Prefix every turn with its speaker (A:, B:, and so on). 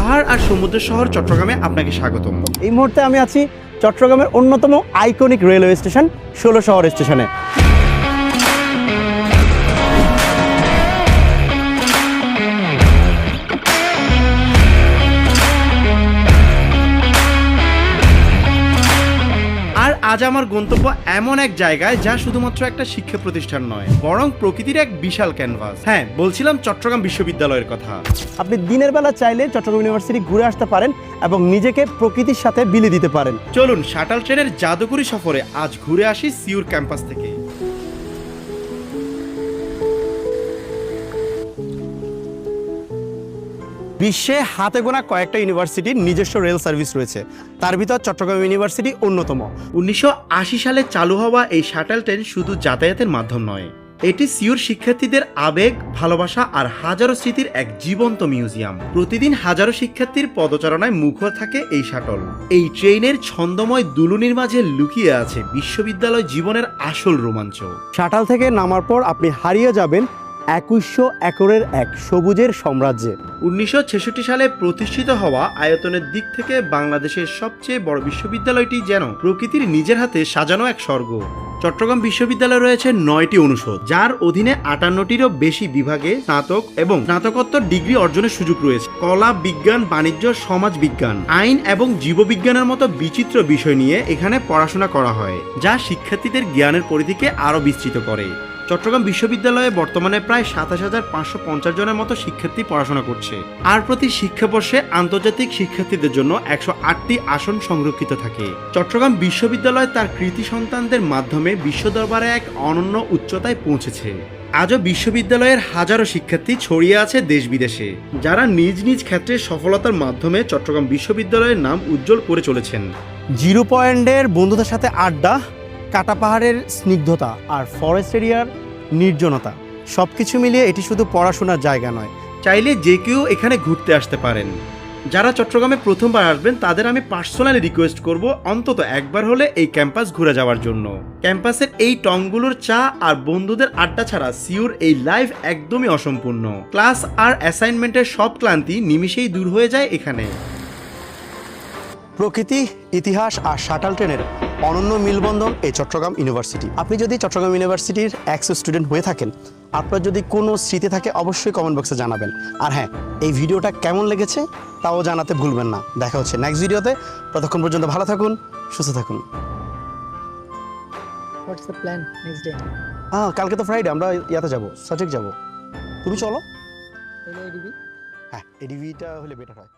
A: পাহাড় আর সমুদ্র শহর চট্টগ্রামে আপনাকে স্বাগতম।
B: এই মুহূর্তে আমি আছি চট্টগ্রামের অন্যতম আইকনিক রেলওয়ে স্টেশন ১৬ শহর স্টেশনে।
A: আর আজ আমার গন্তব্য এমন এক জায়গায় যা শুধুমাত্র একটা শিক্ষা প্রতিষ্ঠান নয়, বরং প্রকৃতির এক বিশাল ক্যানভাস। হ্যাঁ, বলছিলাম চট্টগ্রাম বিশ্ববিদ্যালয়ের কথা।
B: আপনি দিনের বেলা চাইলে চট্টগ্রাম ইউনিভার্সিটি ঘুরে আসতে পারেন এবং নিজেকে প্রকৃতির সাথে বিলিয়ে দিতে পারেন।
A: চলুন শাটল ট্রেনের জাদুকরী সফরে আজ ঘুরে আসি সিউর ক্যাম্পাস থেকে।
B: বিশ্বে হাতে গোনা কয়েকটা ইউনিভার্সিটির নিজস্ব রেল সার্ভিস রয়েছে, তার ভিতর চট্টগ্রাম ইউনিভার্সিটি অন্যতম।
A: 1980 সালে চালু হওয়া এই শাটল ট্রেন শুধু যাতায়াতের মাধ্যম নয়, এটি সিউর শিক্ষার্থীদের আবেগ, ভালোবাসা আর হাজারো স্মৃতির এক জীবন্ত মিউজিয়াম। প্রতিদিন হাজারো শিক্ষার্থীর পদচারণায় মুখর থাকে এই শাটল। এই ট্রেনের ছন্দময় দুলুনির মাঝে লুকিয়ে আছে বিশ্ববিদ্যালয় জীবনের আসল রোমাঞ্চ।
B: শাটাল থেকে নামার পর আপনি হারিয়ে যাবেন 2100 একরের এক সবুজের সাম্রাজ্যে।
A: 1966 সালে প্রতিষ্ঠিত হওয়া আয়তনের দিক থেকে বাংলাদেশের সবচেয়ে বড় বিশ্ববিদ্যালয়টি যেন প্রকৃতির নিজের হাতে সাজানো এক স্বর্গ। চট্টগ্রাম বিশ্ববিদ্যালয়ে রয়েছে 9টি অনুষদ, যার অধীনে 58টিরও বেশি বিভাগে স্নাতক এবং স্নাতকোত্তর ডিগ্রি অর্জনের সুযোগ রয়েছে। কলা, বিজ্ঞান, বাণিজ্য, সমাজ বিজ্ঞান, আইন এবং জীববিজ্ঞানের মতো বিচিত্র বিষয় নিয়ে এখানে পড়াশোনা করা হয়, যা শিক্ষার্থীদের জ্ঞানের পরিধিকে আরও বিস্তৃত করে। চট্টগ্রাম বিশ্ববিদ্যালয়ে বর্তমানে প্রায় 27,550 জনের মতো শিক্ষার্থী পড়াশোনা করছে, আর প্রতি শিক্ষাবর্ষে আন্তর্জাতিক শিক্ষার্থীদের জন্য 108টি আসন সংরক্ষিত থাকে। চট্টগ্রাম বিশ্ববিদ্যালয় তার কৃতি সন্তানদের মাধ্যমে বিশ্ব দরবারে এক অনন্য উচ্চতায় পৌঁছেছে। আজও বিশ্ববিদ্যালয়ের হাজারো শিক্ষার্থী ছড়িয়ে আছে দেশ বিদেশে, যারা নিজ নিজ ক্ষেত্রে সফলতার মাধ্যমে চট্টগ্রাম বিশ্ববিদ্যালয়ের নাম উজ্জ্বল করে চলেছেন।
B: জিরো পয়েন্টের বন্ধুদের সাথে আড্ডা, কাটা পাহাড়ের স্নিগ্ধতা আর ফরেস্ট এরিয়ার নির্জনতা, সব কিছু মিলিয়ে এটি শুধু পড়াশোনার জায়গা নয়।
A: চাইলে যে কেউ এখানে ঘুরতে আসতে পারেন। যারা চট্টগ্রামে প্রথমবার আসবেন তাদের আমি পার্সোনালি রিকোয়েস্ট করব অন্তত একবার হলে এই ক্যাম্পাস ঘুরে যাওয়ার জন্য। ক্যাম্পাসের এই টংগুলোর চা আর বন্ধুদের আড্ডা ছাড়া সিউর এই লাইফ একদমই অসম্পূর্ণ। ক্লাস আর অ্যাসাইনমেন্টের সব ক্লান্তি নিমিষেই দূর হয়ে যায় এখানে।
B: প্রকৃতি, ইতিহাস আর শাটাল ট্রেনের অনন্য মিলবন্ধন এই চট্টগ্রাম ইউনিভার্সিটি। আপনি যদি চট্টগ্রাম ইউনিভার্সিটির এক্স স্টুডেন্ট হয়ে থাকেন, আপনার যদি কোনো স্মৃতি থাকে অবশ্যই কমেন্ট বক্সে জানাবেন। আর হ্যাঁ, এই ভিডিওটা কেমন লেগেছে তাও জানাতে ভুলবেন না। দেখা হচ্ছে নেক্সট ভিডিওতে। ততক্ষণ পর্যন্ত ভালো থাকুন, সুস্থ থাকুন।
C: What's the plan next day?
B: কালকে তো ফ্রাইডে, আমরা ইয়াতে যাবো, সঠিক যাবো। তুমি চলো।
C: ADB?
B: হ্যাঁ, এডিভিটা হলে বেটার হয়।